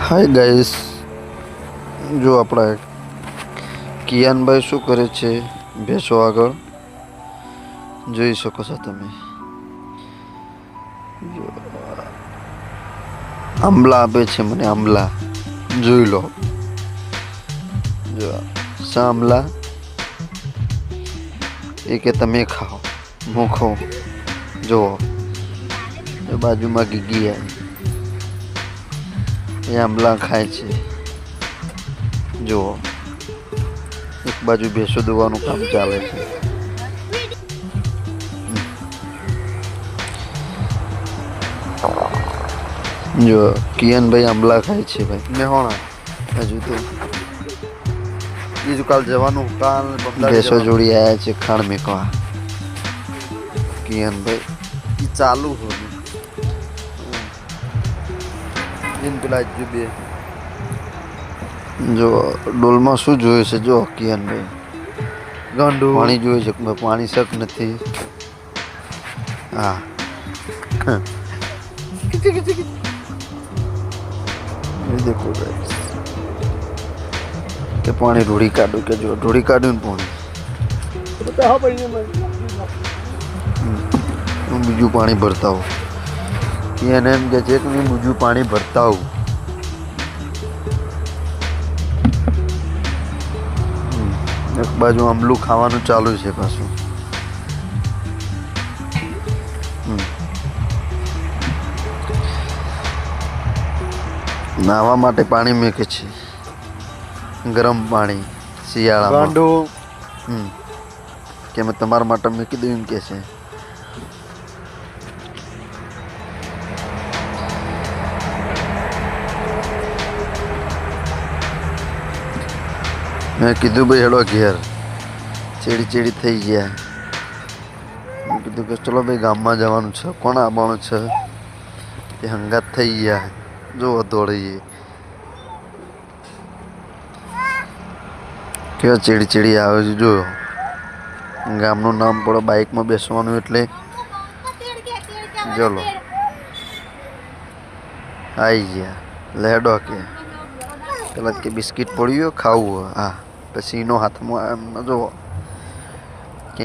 Hi guys, જો આપણા કિયાનભાઈ શું કરે છે ભેંસો આગળ જોઈ શકો છો તમે. જો આંબલા આપે છે મને, આંબલા જોઈ લો. જો શા આંબલા એ કે તમે ખાઓ, હું ખાઉં. જુઓ બાજુમાં ગીગી એ આંબલા ખાય છે. જુઓ એક બાજુ ભેંસો દોવાનું કામ ચાલે છે. જો કિયાનભાઈ આંબલા ખાય છે ભાઈ. મેં હોણા હજુ તો બીજું કાલ જવાનું, કાલ ભેંસો જોડી આવ્યા છે ખાણ મેકવા. કિયાનભાઈ ચાલુ હોય પેલા બે જો ડોલમાં શું જોયું છે. જો કિયાનભાઈ ગાંડું પાણી જોયું છે, પાણી શક નથી. હા દેખો કે પાણી ઢોળી કાઢું, કે જો ઢોળી કાઢ્યું ને પાણી હું બીજું પાણી ભરતા હોઉં. એને એમ કે છે કે હું બીજું પાણી ભરતા હોઉં. એક બાજુ આંબલું ખાવાનું ચાલુ છે પાછું. નાહવા માટે પાણી મૂકે છે, ગરમ પાણી શિયાળામાં. કે મેં તમારા માટે મૂકી દઉં એમ કે છે. મેં કીધું ભાઈ હેડો ઘેર, ચેડી થઈ ગયા. મેં કીધું કે ચલો ભાઈ ગામમાં જવાનું છે, કોણ આવવાનું છે એ હંગાત થઈ ગયા. જો દોડીએ કેવા ચેડી આવે છે. જો ગામનું નામ પડે, બાઇકમાં બેસવાનું એટલે ચલો આવી ગયા. લેડો કે પેલા કે બિસ્કિટ પડ્યું ખાવું. હા પછી એનો હાથમાં એમ જો